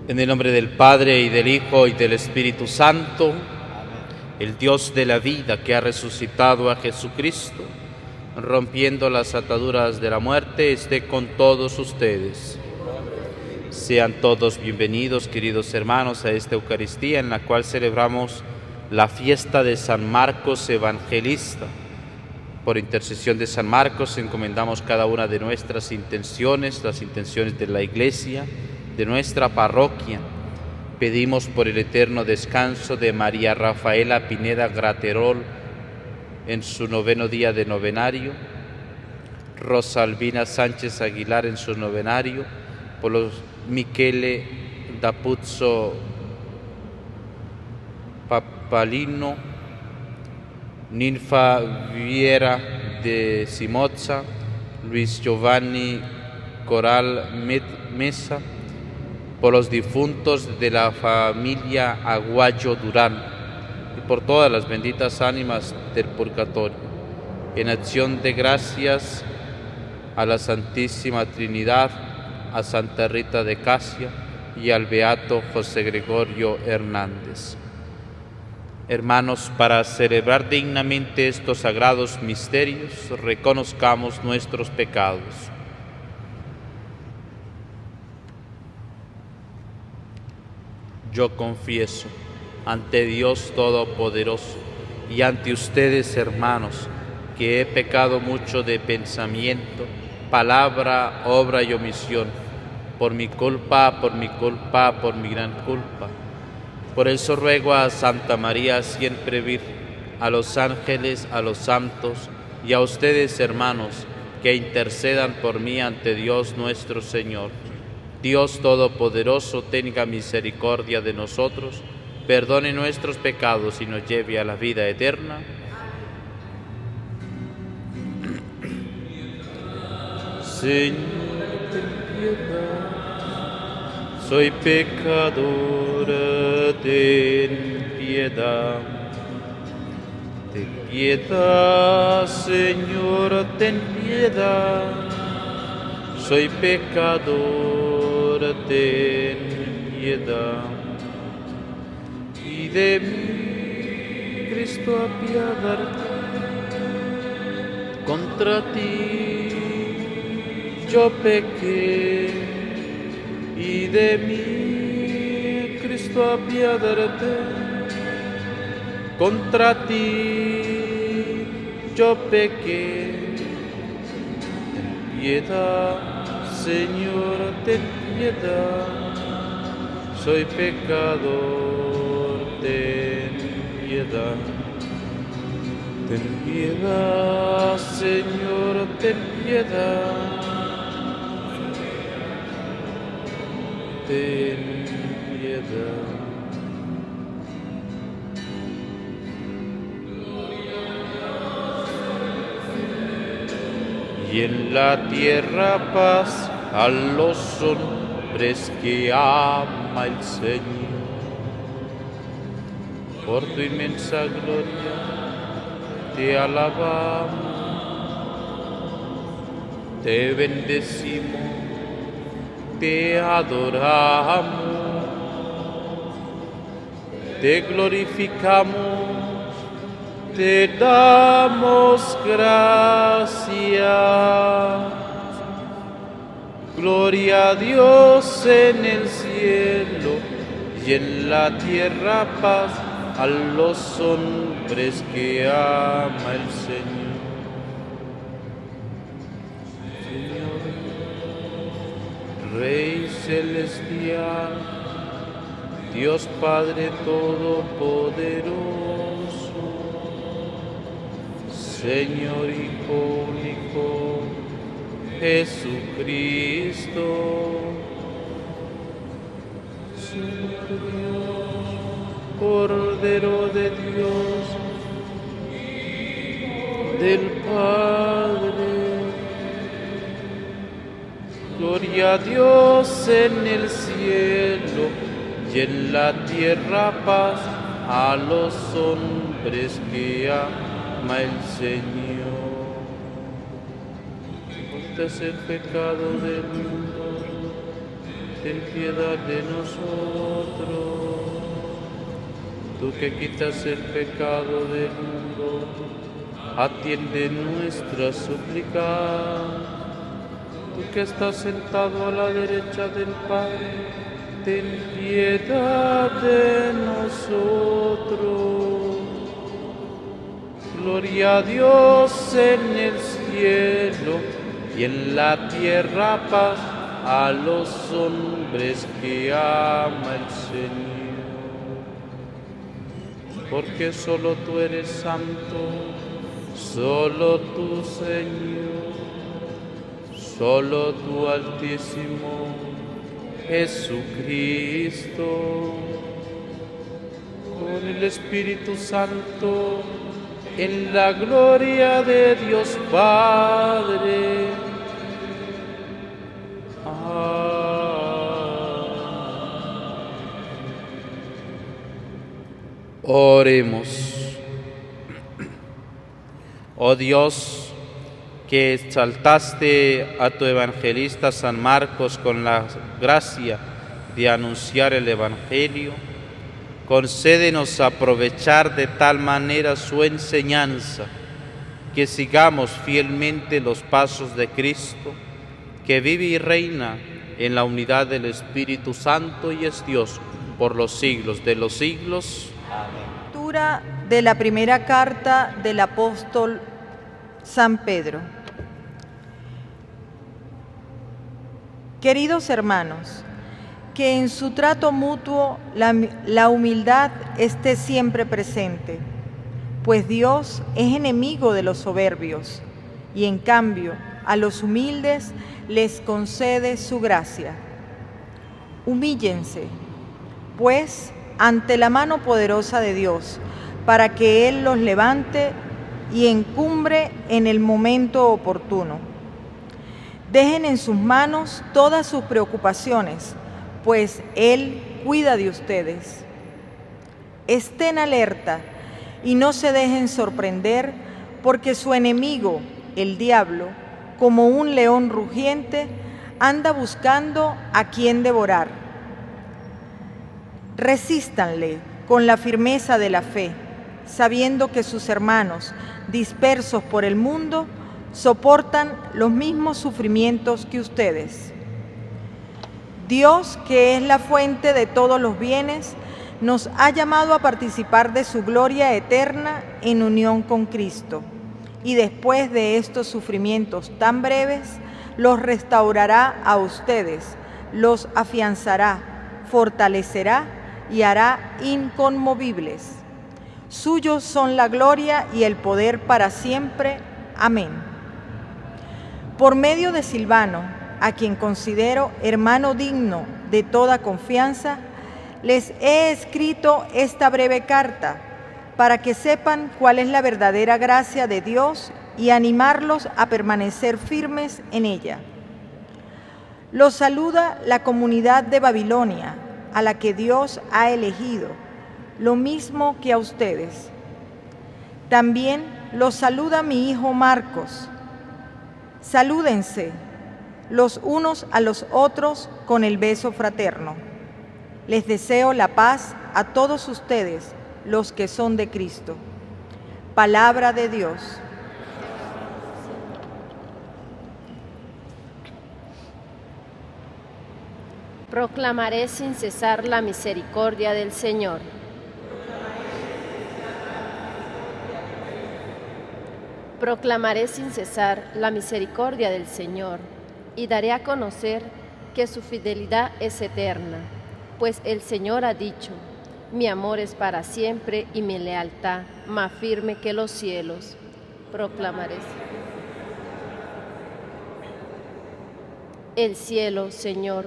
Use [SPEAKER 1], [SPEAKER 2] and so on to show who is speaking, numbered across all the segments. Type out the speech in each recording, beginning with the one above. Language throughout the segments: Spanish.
[SPEAKER 1] En el nombre del Padre, y del Hijo, y del Espíritu Santo, el Dios de la vida que ha resucitado a Jesucristo, rompiendo las ataduras de la muerte, esté con todos ustedes. Sean todos bienvenidos, queridos hermanos, a esta Eucaristía en la cual celebramos la fiesta de San Marcos Evangelista. Por intercesión de San Marcos encomendamos cada una de nuestras intenciones, las intenciones de la Iglesia, de nuestra parroquia. Pedimos por el eterno descanso de María Rafaela Pineda Graterol en su 9º día de novenario, Rosalvina Sánchez Aguilar en su novenario, por los Michele D'Apuzzo Papalino, Ninfa Viera de Simozza, Luis Giovanni Coral Mesa, por los difuntos de la familia Aguayo Durán y por todas las benditas ánimas del purgatorio. En acción de gracias a la Santísima Trinidad, a Santa Rita de Casia y al Beato José Gregorio Hernández. Hermanos, para celebrar dignamente estos sagrados misterios, reconozcamos nuestros pecados. Yo confieso ante Dios Todopoderoso y ante ustedes, hermanos, que he pecado mucho de pensamiento, palabra, obra y omisión, por mi culpa, por mi gran culpa. Por eso ruego a Santa María siempre Virgen, a los ángeles, a los santos y a ustedes, hermanos, que intercedan por mí ante Dios nuestro Señor. Dios Todopoderoso tenga misericordia de nosotros, perdone nuestros pecados y nos lleve a la vida eterna. Señor, ten piedad. Soy pecadora, ten piedad. Ten piedad, Señor, ten piedad. Soy pecadora, ten piedad. Y de mí, Cristo, apiádate. Contra ti yo pequé, y de mí, Cristo, apiádate. Contra ti yo pequé. Ten piedad, Señor, ten piedad. Soy pecador, ten piedad. Ten piedad, Señor, ten piedad. Ten piedad. Y en la tierra paz a los hombres que ama el Señor. Por tu inmensa gloria te alabamos, te bendecimos, te adoramos, te glorificamos, te damos gracias. Gloria a Dios en el cielo y en la tierra paz a los hombres que ama el Señor. Rey celestial, Dios Padre Todopoderoso, Señor Hijo único, Jesucristo, Señor Dios, Cordero de Dios, del Padre. Gloria a Dios en el cielo y en la tierra paz a los hombres que ama el Señor. Este es el pecado del mundo, ten piedad de nosotros. Tú que quitas el pecado del mundo, atiende nuestra súplica. Tú que estás sentado a la derecha del Padre, ten piedad de nosotros. Gloria a Dios en el cielo y en la tierra paz a los hombres que ama el Señor. Porque solo tú eres santo, solo tú, Señor, solo tú, Altísimo Jesucristo, con el Espíritu Santo, en la gloria de Dios Padre. Oremos. Oh Dios, que exaltaste a tu evangelista San Marcos con la gracia de anunciar el Evangelio, concédenos aprovechar de tal manera su enseñanza, que sigamos fielmente los pasos de Cristo, que vive y reina en la unidad del Espíritu Santo y es Dios por los siglos de los siglos.
[SPEAKER 2] Lectura de la primera carta del apóstol San Pedro. Queridos hermanos, que en su trato mutuo la humildad esté siempre presente, pues Dios es enemigo de los soberbios y en cambio a los humildes les concede su gracia. Humíllense, pues, ante la mano poderosa de Dios, para que Él los levante y encumbre en el momento oportuno. Dejen en sus manos todas sus preocupaciones, pues Él cuida de ustedes. Estén alerta y no se dejen sorprender, porque su enemigo, el diablo, como un león rugiente, anda buscando a quien devorar. Resístanle con la firmeza de la fe, sabiendo que sus hermanos, dispersos por el mundo, soportan los mismos sufrimientos que ustedes. Dios, que es la fuente de todos los bienes, nos ha llamado a participar de su gloria eterna en unión con Cristo, y después de estos sufrimientos tan breves, los restaurará a ustedes, los afianzará, fortalecerá y hará inconmovibles. Suyos son la gloria y el poder para siempre. Amén. Por medio de Silvano, a quien considero hermano digno de toda confianza, les he escrito esta breve carta para que sepan cuál es la verdadera gracia de Dios y animarlos a permanecer firmes en ella. Los saluda la comunidad de Babilonia, a la que Dios ha elegido, lo mismo que a ustedes. También los saluda mi hijo Marcos. Salúdense los unos a los otros con el beso fraterno. Les deseo la paz a todos ustedes, los que son de Cristo. Palabra de Dios.
[SPEAKER 3] Proclamaré sin cesar la misericordia del Señor. Proclamaré sin cesar la misericordia del Señor y daré a conocer que su fidelidad es eterna, pues el Señor ha dicho: mi amor es para siempre y mi lealtad más firme que los cielos. Proclamaré. El cielo, Señor,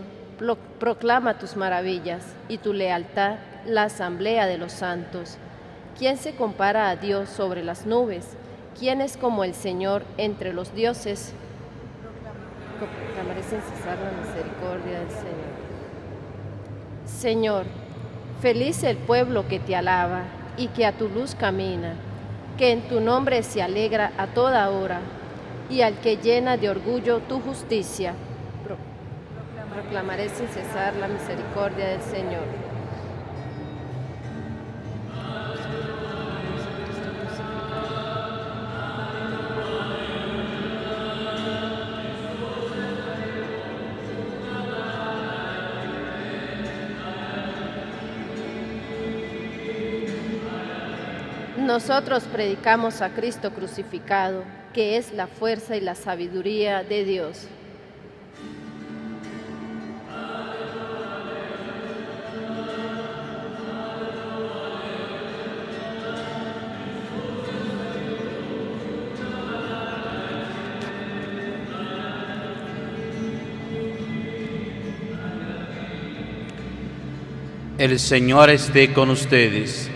[SPEAKER 3] proclama tus maravillas y tu lealtad la asamblea de los santos. ¿Quién se compara a Dios sobre las nubes? ¿Quién es como el Señor entre los dioses? Proclamaré sin cesar la misericordia del Señor. Señor, feliz el pueblo que te alaba y que a tu luz camina, que en tu nombre se alegra a toda hora y al que llena de orgullo tu justicia. Proclamaré sin cesar la misericordia del Señor. Nosotros predicamos a Cristo crucificado, que es la fuerza y la sabiduría de Dios.
[SPEAKER 1] El Señor esté con ustedes.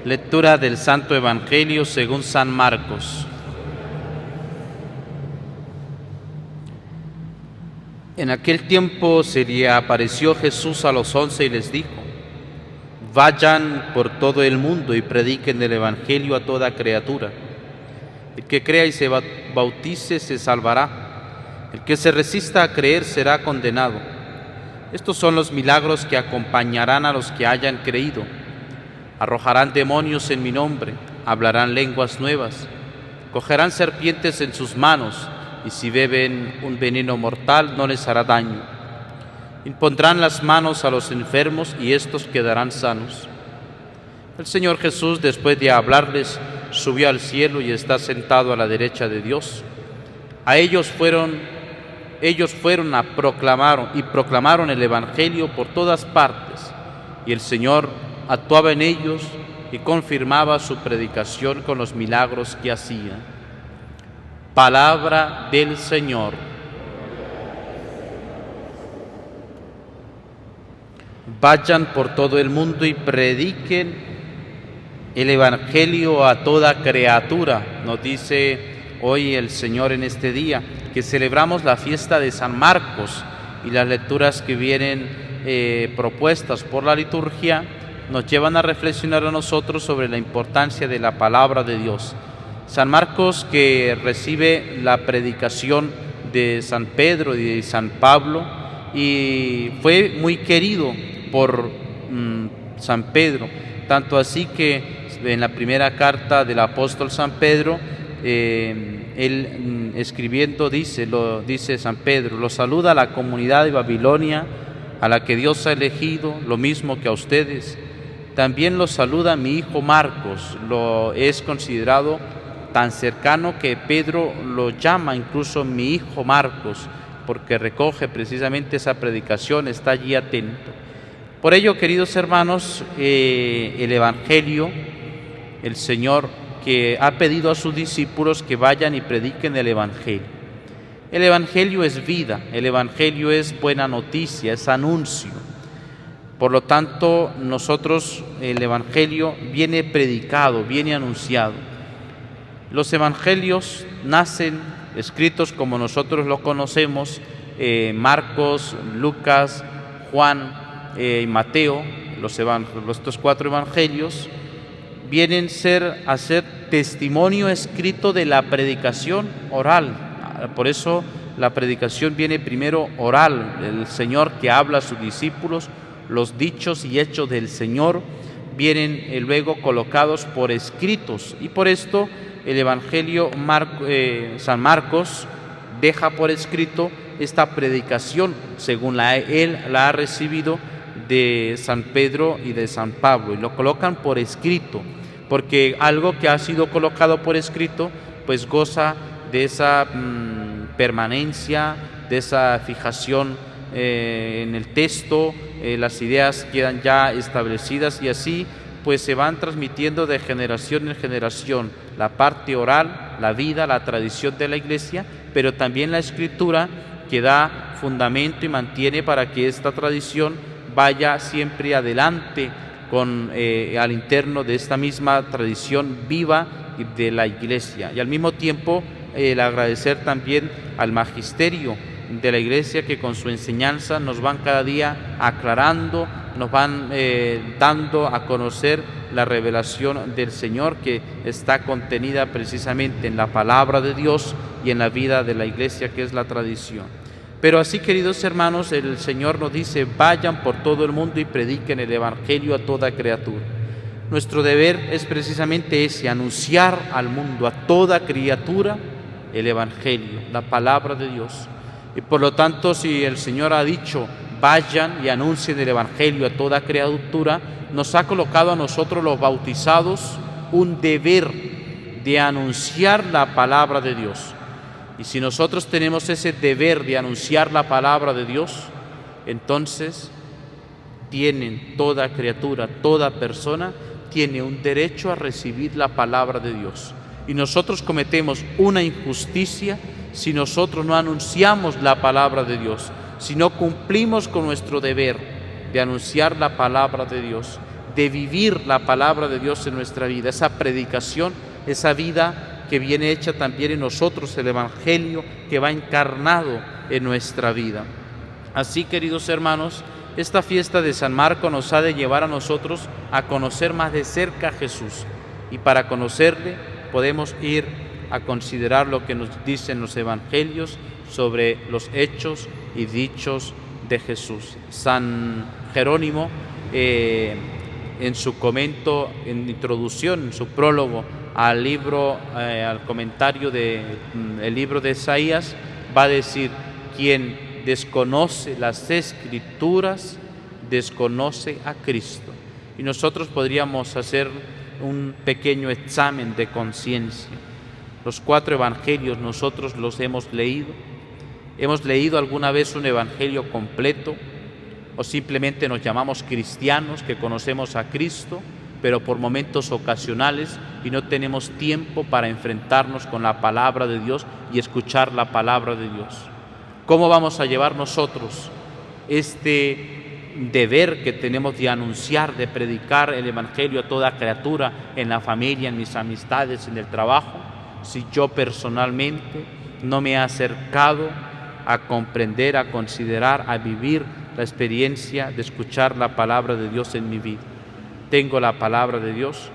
[SPEAKER 1] Lectura del Santo Evangelio según San Marcos. En aquel tiempo se le apareció Jesús a los 11 y les dijo: vayan por todo el mundo y prediquen el Evangelio a toda criatura. El que crea y se bautice se salvará. El que se resista a creer será condenado. Estos son los milagros que acompañarán a los que hayan creído. Arrojarán demonios en mi nombre, hablarán lenguas nuevas, cogerán serpientes en sus manos, y si beben un veneno mortal no les hará daño. Impondrán las manos a los enfermos y éstos quedarán sanos. El Señor Jesús, después de hablarles, subió al cielo y está sentado a la derecha de Dios. Ellos fueron a proclamaron el Evangelio por todas partes, y el Señor actuaba en ellos y confirmaba su predicación con los milagros que hacía. Palabra del Señor. Vayan por todo el mundo y prediquen el Evangelio a toda criatura, nos dice hoy el Señor en este día, que celebramos la fiesta de San Marcos, y las lecturas que vienen propuestas por la liturgia nos llevan a reflexionar a nosotros sobre la importancia de la palabra de Dios. San Marcos, que recibe la predicación de San Pedro y de San Pablo, y fue muy querido por San Pedro, tanto así que en la primera carta del apóstol San Pedro, él escribiendo dice San Pedro: lo saluda a la comunidad de Babilonia, a la que Dios ha elegido, lo mismo que a ustedes. También lo saluda mi hijo Marcos. Lo es considerado tan cercano que Pedro lo llama incluso mi hijo Marcos, porque recoge precisamente esa predicación, está allí atento. Por ello, queridos hermanos, el Evangelio, el Señor que ha pedido a sus discípulos que vayan y prediquen el Evangelio. El Evangelio es vida, el Evangelio es buena noticia, es anuncio. Por lo tanto, nosotros, el Evangelio viene predicado, viene anunciado. Los Evangelios nacen escritos como nosotros lo conocemos, Marcos, Lucas, Juan y Mateo, estos 4 Evangelios, vienen a ser testimonio escrito de la predicación oral. Por eso la predicación viene primero oral, el Señor que habla a sus discípulos, los dichos y hechos del Señor vienen luego colocados por escritos, y por esto el Evangelio San Marcos deja por escrito esta predicación según él la ha recibido de San Pedro y de San Pablo, y lo colocan por escrito, porque algo que ha sido colocado por escrito pues goza de esa permanencia, de esa fijación en el texto, las ideas quedan ya establecidas, y así pues se van transmitiendo de generación en generación la parte oral, la vida, la tradición de la Iglesia, pero también la Escritura, que da fundamento y mantiene para que esta tradición vaya siempre adelante al interno de esta misma tradición viva de la Iglesia. Y al mismo tiempo el agradecer también al magisterio de la Iglesia, que con su enseñanza nos van cada día aclarando, nos van dando a conocer la revelación del Señor, que está contenida precisamente en la palabra de Dios y en la vida de la Iglesia, que es la tradición. Pero así, queridos hermanos, el Señor nos dice: vayan por todo el mundo y prediquen el Evangelio a toda criatura. Nuestro deber es precisamente ese, anunciar al mundo, a toda criatura, el Evangelio, la palabra de Dios. Y por lo tanto, si el Señor ha dicho: vayan y anuncien el Evangelio a toda criatura, nos ha colocado a nosotros los bautizados un deber de anunciar la palabra de Dios. Y si nosotros tenemos ese deber de anunciar la palabra de Dios, entonces tienen toda criatura, toda persona, tiene un derecho a recibir la palabra de Dios. Y nosotros cometemos una injusticia si nosotros no anunciamos la palabra de Dios, si no cumplimos con nuestro deber de anunciar la palabra de Dios, de vivir la palabra de Dios en nuestra vida, esa predicación, esa vida que viene hecha también en nosotros, el Evangelio que va encarnado en nuestra vida. Así, queridos hermanos, esta fiesta de San Marcos nos ha de llevar a nosotros a conocer más de cerca a Jesús. Y para conocerle podemos ir a considerar lo que nos dicen los Evangelios sobre los hechos y dichos de Jesús. San Jerónimo, en su comento, en introducción, en su prólogo al libro, al comentario del libro de Isaías, va a decir: quien desconoce las Escrituras, desconoce a Cristo. Y nosotros podríamos hacer un pequeño examen de conciencia. Los 4 evangelios nosotros los hemos leído. ¿Hemos leído alguna vez un evangelio completo? ¿O simplemente nos llamamos cristianos que conocemos a Cristo, pero por momentos ocasionales y no tenemos tiempo para enfrentarnos con la palabra de Dios y escuchar la palabra de Dios? ¿Cómo vamos a llevar nosotros este deber que tenemos de anunciar, de predicar el Evangelio a toda criatura, en la familia, en mis amistades, en el trabajo, si yo personalmente no me he acercado a comprender, a considerar, a vivir la experiencia de escuchar la palabra de Dios en mi vida? ¿Tengo la palabra de Dios?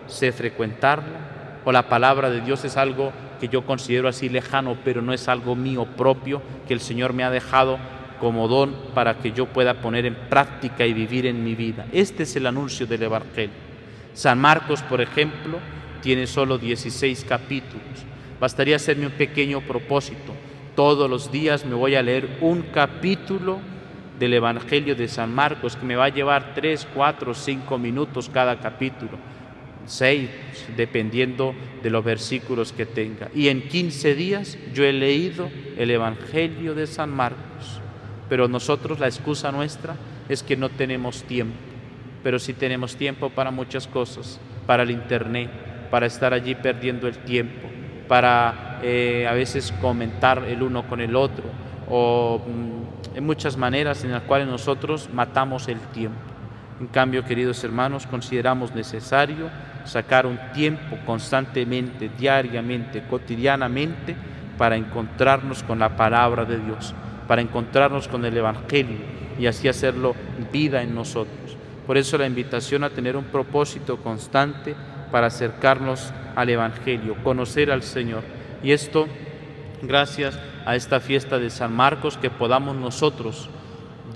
[SPEAKER 1] ¿Sé frecuentarla? ¿O la palabra de Dios es algo que yo considero así lejano, pero no es algo mío propio, que el Señor me ha dejado como don para que yo pueda poner en práctica y vivir en mi vida? Este es el anuncio del Evangelio. San Marcos, por ejemplo, tiene solo 16 capítulos. Bastaría hacerme un pequeño propósito. Todos los días me voy a leer un capítulo del Evangelio de San Marcos, que me va a llevar 3, 4, 5 minutos cada capítulo, 6, dependiendo de los versículos que tenga. Y en 15 días yo he leído el Evangelio de San Marcos. Pero nosotros, la excusa nuestra es que no tenemos tiempo. Pero sí tenemos tiempo para muchas cosas, para el internet, para estar allí perdiendo el tiempo, para a veces comentar el uno con el otro, o en muchas maneras en las cuales nosotros matamos el tiempo. En cambio, queridos hermanos, consideramos necesario sacar un tiempo constantemente, diariamente, cotidianamente, para encontrarnos con la palabra de Dios, para encontrarnos con el Evangelio y así hacerlo vida en nosotros. Por eso la invitación a tener un propósito constante para acercarnos al Evangelio, conocer al Señor. Y esto, gracias a esta fiesta de San Marcos, que podamos nosotros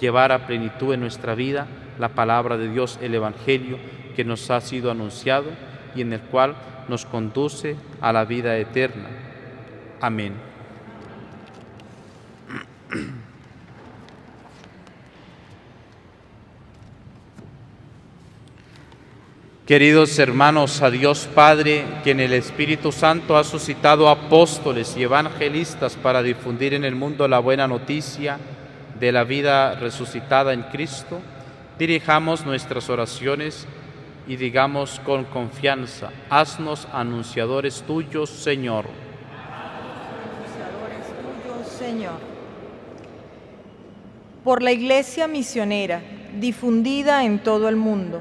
[SPEAKER 1] llevar a plenitud en nuestra vida la palabra de Dios, el Evangelio que nos ha sido anunciado y en el cual nos conduce a la vida eterna. Amén. Queridos hermanos, a Dios Padre, que en el Espíritu Santo ha suscitado apóstoles y evangelistas para difundir en el mundo la buena noticia de la vida resucitada en Cristo, dirijamos nuestras oraciones y digamos con confianza: haznos anunciadores tuyos, Señor.
[SPEAKER 2] Anunciadores tuyos, Señor. Por la Iglesia misionera, difundida en todo el mundo,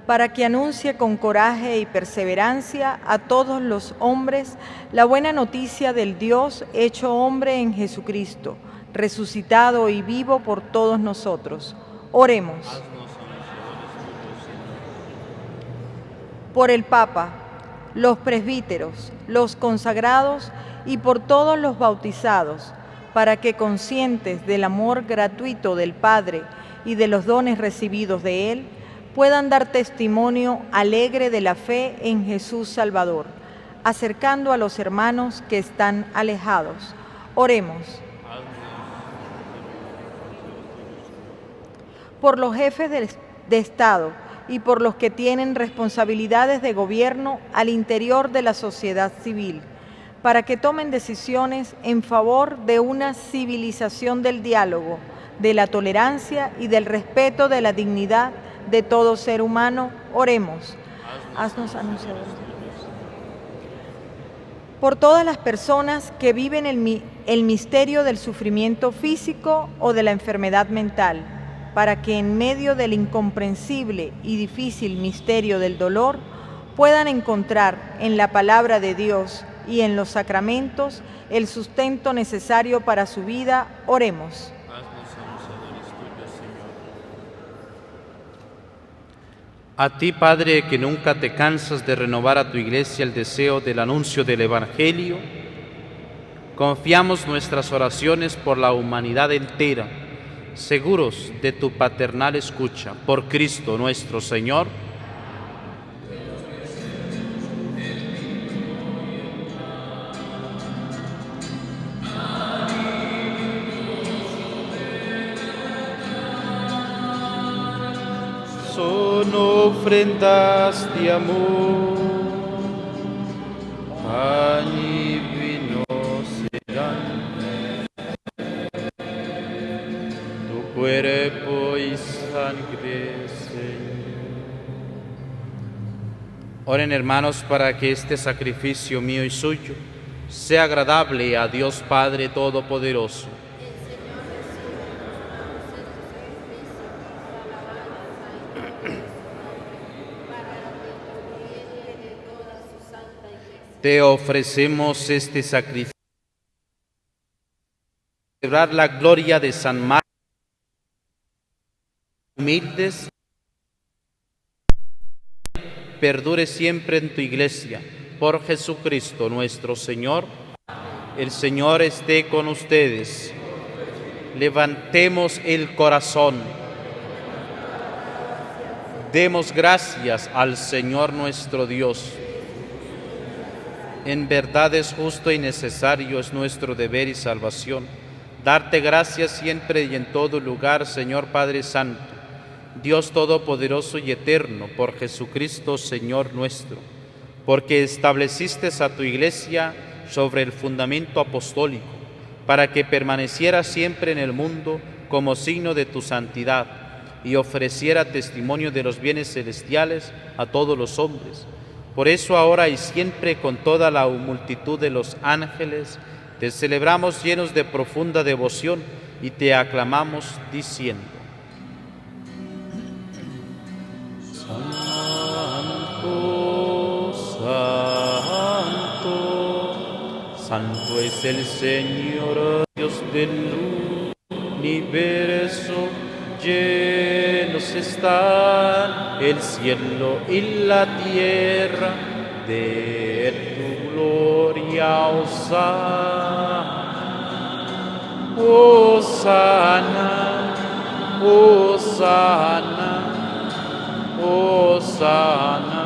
[SPEAKER 2] para que anuncie con coraje y perseverancia a todos los hombres la buena noticia del Dios hecho hombre en Jesucristo, resucitado y vivo por todos nosotros. Oremos. Por el Papa, los presbíteros, los consagrados y por todos los bautizados, para que, conscientes del amor gratuito del Padre y de los dones recibidos de Él, puedan dar testimonio alegre de la fe en Jesús Salvador, acercando a los hermanos que están alejados. Oremos. Por los jefes de Estado y por los que tienen responsabilidades de gobierno al interior de la sociedad civil, para que tomen decisiones en favor de una civilización del diálogo, de la tolerancia y del respeto de la dignidad de todo ser humano. Oremos. Haznos anunciadores. Por todas las personas que viven el misterio del sufrimiento físico o de la enfermedad mental, para que en medio del incomprensible y difícil misterio del dolor puedan encontrar en la palabra de Dios y en los sacramentos el sustento necesario para su vida. Oremos.
[SPEAKER 1] A ti, Padre, que nunca te cansas de renovar a tu Iglesia el deseo del anuncio del Evangelio, confiamos nuestras oraciones por la humanidad entera, seguros de tu paternal escucha. Por Cristo nuestro Señor. Son ofrendas de amor, pan y vino serán tu cuerpo y sangre, Señor. Oren, hermanos, para que este sacrificio mío y suyo sea agradable a Dios Padre Todopoderoso. Te ofrecemos este sacrificio para celebrar la gloria de San Marcos, humildes, perdure siempre en tu Iglesia. Por Jesucristo nuestro Señor. El Señor esté con ustedes. Levantemos el corazón. Demos gracias al Señor nuestro Dios. En verdad es justo y necesario, es nuestro deber y salvación, darte gracias siempre y en todo lugar, Señor Padre Santo, Dios Todopoderoso y Eterno, por Jesucristo, Señor nuestro, porque estableciste a tu Iglesia sobre el fundamento apostólico, para que permaneciera siempre en el mundo como signo de tu santidad y ofreciera testimonio de los bienes celestiales a todos los hombres. Por eso ahora y siempre con toda la multitud de los ángeles te celebramos llenos de profunda devoción y te aclamamos diciendo: Santo, Santo, Santo es el Señor Dios del universo. Llenos están el cielo y la tierra de tu gloria. Hosana, Hosana, Hosana, Hosana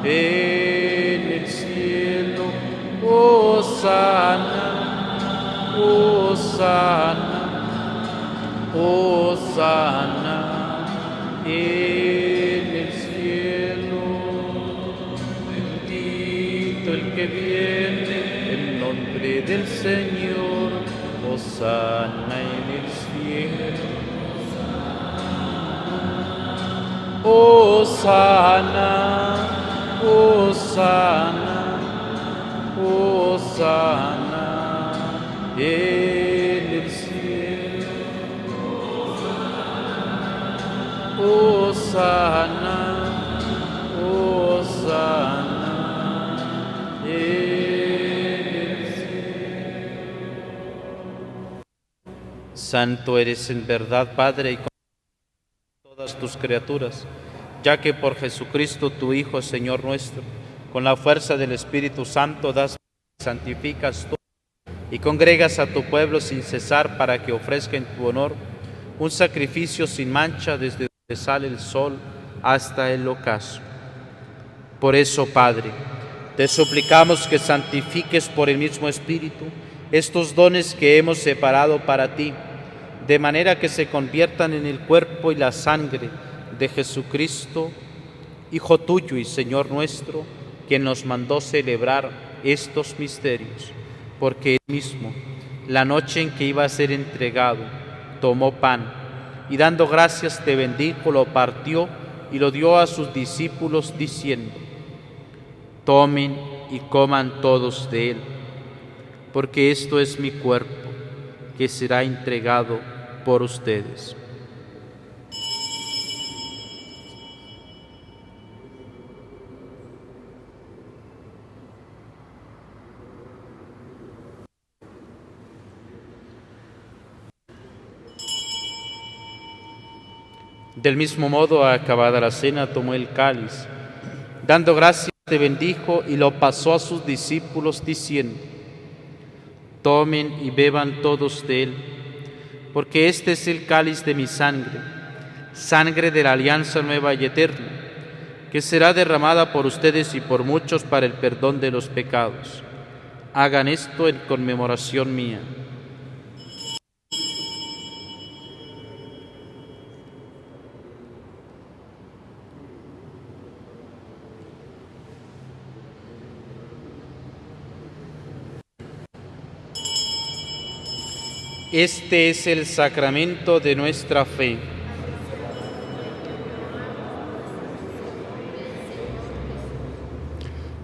[SPEAKER 1] en el cielo. Hosana, Hosana, Hosana en el cielo. Bendito el que viene en nombre del Señor. Hosana en el cielo. Hosana, Hosana, Hosana en el cielo. Hosana, Hosana en el cielo. Santo eres en verdad, Padre, y con todas tus criaturas, ya que por Jesucristo tu Hijo, Señor nuestro, con la fuerza del Espíritu Santo das y santificas todo, y congregas a tu pueblo sin cesar para que ofrezca en tu honor un sacrificio sin mancha desde donde sale el sol hasta el ocaso. Por eso, Padre, te suplicamos que santifiques por el mismo Espíritu estos dones que hemos separado para ti, de manera que se conviertan en el cuerpo y la sangre de Jesucristo, Hijo tuyo y Señor nuestro, quien nos mandó celebrar estos misterios, porque él mismo, la noche en que iba a ser entregado, tomó pan y dando gracias te bendijo, lo partió y lo dio a sus discípulos diciendo: tomen y coman todos de él, porque esto es mi cuerpo, que será entregado por ustedes. Del mismo modo, acabada la cena, tomó el cáliz, dando gracias te bendijo y lo pasó a sus discípulos diciendo: tomen y beban todos de él, porque este es el cáliz de mi sangre, sangre de la alianza nueva y eterna, que será derramada por ustedes y por muchos para el perdón de los pecados. Hagan esto en conmemoración mía. Este es el sacramento de nuestra fe.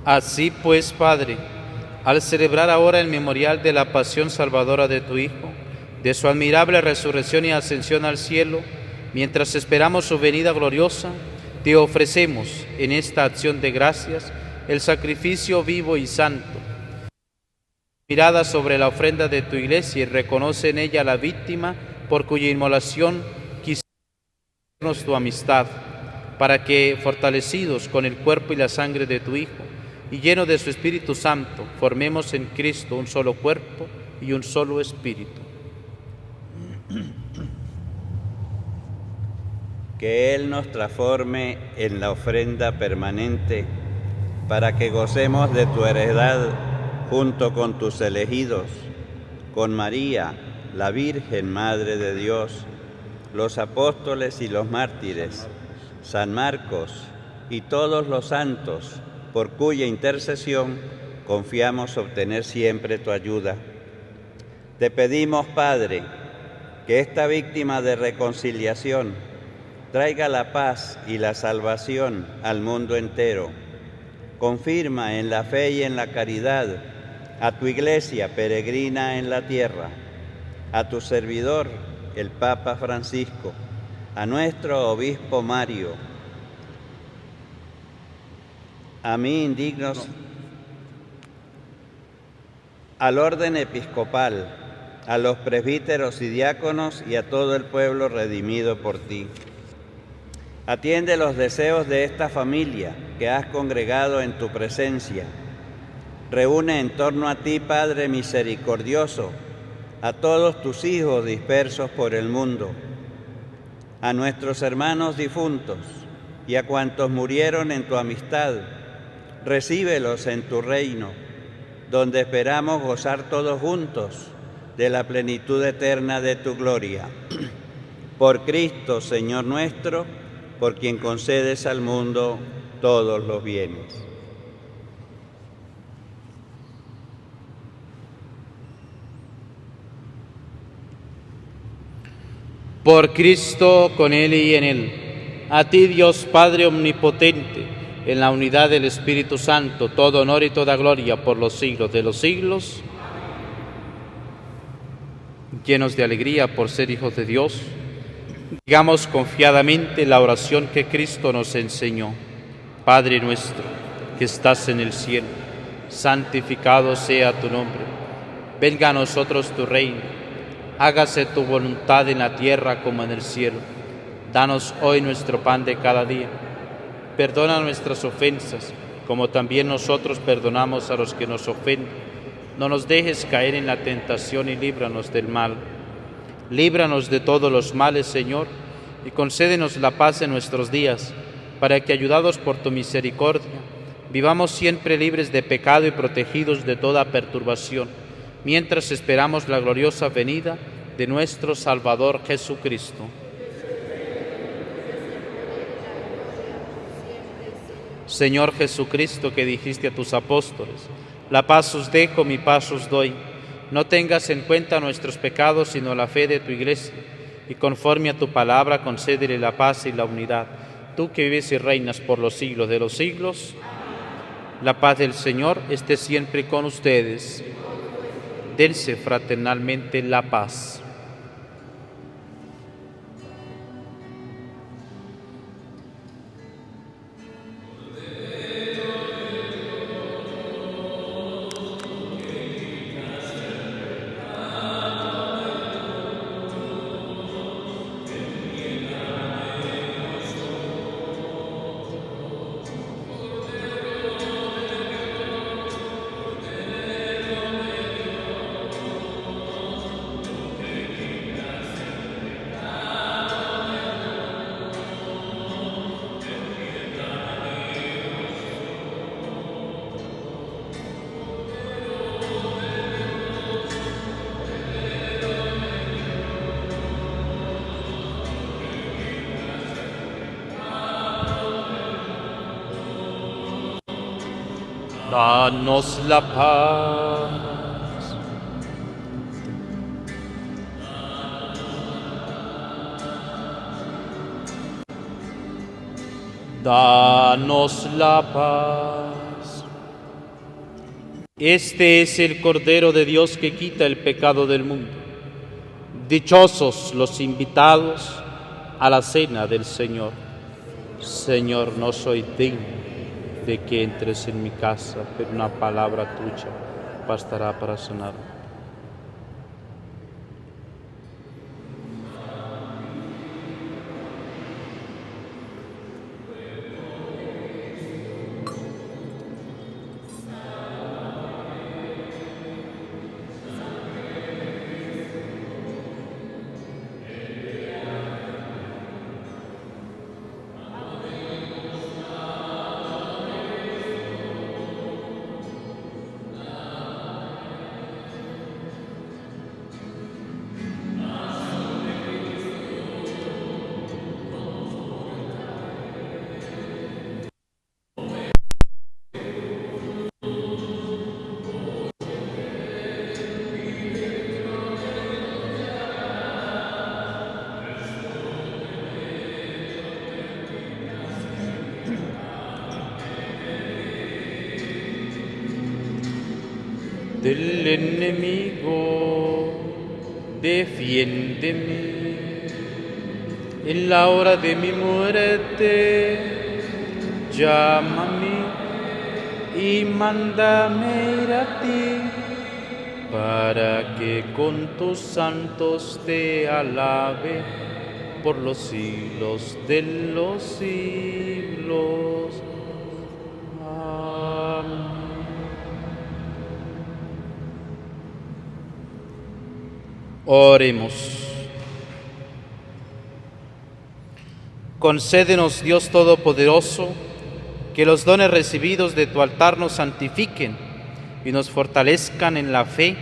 [SPEAKER 1] Así pues, Padre, al celebrar ahora el memorial de la pasión salvadora de tu Hijo, de su admirable resurrección y ascensión al cielo, mientras esperamos su venida gloriosa, te ofrecemos en esta acción de gracias el sacrificio vivo y santo. Mirada sobre la ofrenda de tu iglesia y reconoce en ella la víctima por cuya inmolación quisiste darnos tu amistad, para que, fortalecidos con el cuerpo y la sangre de tu Hijo y llenos de su Espíritu Santo, formemos en Cristo un solo cuerpo y un solo espíritu.
[SPEAKER 4] Que Él nos transforme en la ofrenda permanente, para que gocemos de tu heredad junto con tus elegidos, con María, la Virgen Madre de Dios, los apóstoles y los mártires, San Marcos y todos los santos, por cuya intercesión confiamos obtener siempre tu ayuda. Te pedimos, Padre, que esta víctima de reconciliación traiga la paz y la salvación al mundo entero. Confirma en la fe y en la caridad a tu Iglesia peregrina en la tierra, a tu servidor, el Papa Francisco, a nuestro Obispo Mario, a mí indignos, al orden episcopal, a los presbíteros y diáconos y a todo el pueblo redimido por ti. Atiende los deseos de esta familia que has congregado en tu presencia. Reúne en torno a ti, Padre misericordioso, a todos tus hijos dispersos por el mundo, a nuestros hermanos difuntos y a cuantos murieron en tu amistad. Recíbelos en tu reino, donde esperamos gozar todos juntos de la plenitud eterna de tu gloria. Por Cristo, Señor nuestro, por quien concedes al mundo todos los bienes.
[SPEAKER 1] Por Cristo, con Él y en Él, a ti, Dios Padre omnipotente, en la unidad del Espíritu Santo, todo honor y toda gloria por los siglos de los siglos. Llenos de alegría por ser hijos de Dios, digamos confiadamente la oración que Cristo nos enseñó. Padre nuestro, que estás en el cielo, santificado sea tu nombre. Venga a nosotros tu reino. Hágase tu voluntad en la tierra como en el cielo. Danos hoy nuestro pan de cada día. Perdona nuestras ofensas, como también nosotros perdonamos a los que nos ofenden. no nos dejes caer en la tentación y líbranos del mal. Líbranos de todos los males, Señor, y concédenos la paz en nuestros días, para que, ayudados por tu misericordia, vivamos siempre libres de pecado y protegidos de toda perturbación, mientras esperamos la gloriosa venida de nuestro Salvador Jesucristo. Señor Jesucristo, que dijiste a tus apóstoles: la paz os dejo, mi paz os doy. No tengas en cuenta nuestros pecados, sino la fe de tu Iglesia, y conforme a tu palabra concédele la paz y la unidad. Tú que vives y reinas por los siglos de los siglos, la paz del Señor esté siempre con ustedes. Dense fraternalmente la paz. Danos la paz. Danos la paz. Este es el Cordero de Dios que quita el pecado del mundo. Dichosos los invitados a la cena del Señor. Señor, no soy digno de que entres en mi casa, pero una palabra tuya bastará para sanar. Del enemigo, defiéndeme. En la hora de mi muerte, llámame y mándame ir a ti, para que con tus santos te alabe por los siglos de los siglos. Amén. Oremos. Concédenos, Dios Todopoderoso, que los dones recibidos de tu altar nos santifiquen y nos fortalezcan en la fe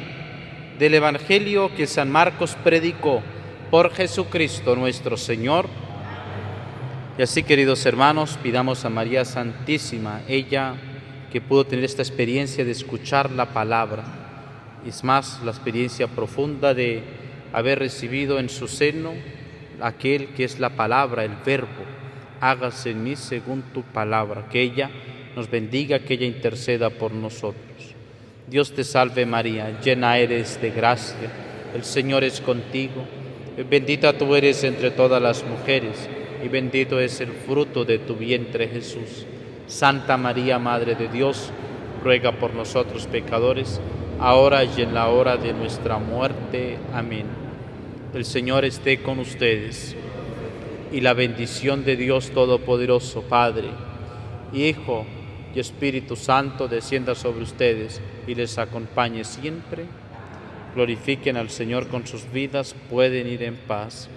[SPEAKER 1] del Evangelio que San Marcos predicó, por Jesucristo nuestro Señor. Y así, queridos hermanos, pidamos a María Santísima, ella que pudo tener esta experiencia de escuchar la palabra, es más, la experiencia profunda de haber recibido en su seno aquel que es la palabra, el verbo. Hágase en mí según tu palabra. Que ella nos bendiga, que ella interceda por nosotros. Dios te salve María, llena eres de gracia, el Señor es contigo. Bendita tú eres entre todas las mujeres, y bendito es el fruto de tu vientre Jesús. Santa María, Madre de Dios, ruega por nosotros pecadores, ahora y en la hora de nuestra muerte. Amén. El Señor esté con ustedes, y la bendición de Dios Todopoderoso, Padre, Hijo y Espíritu Santo descienda sobre ustedes y les acompañe siempre. Glorifiquen al Señor con sus vidas, pueden ir en paz.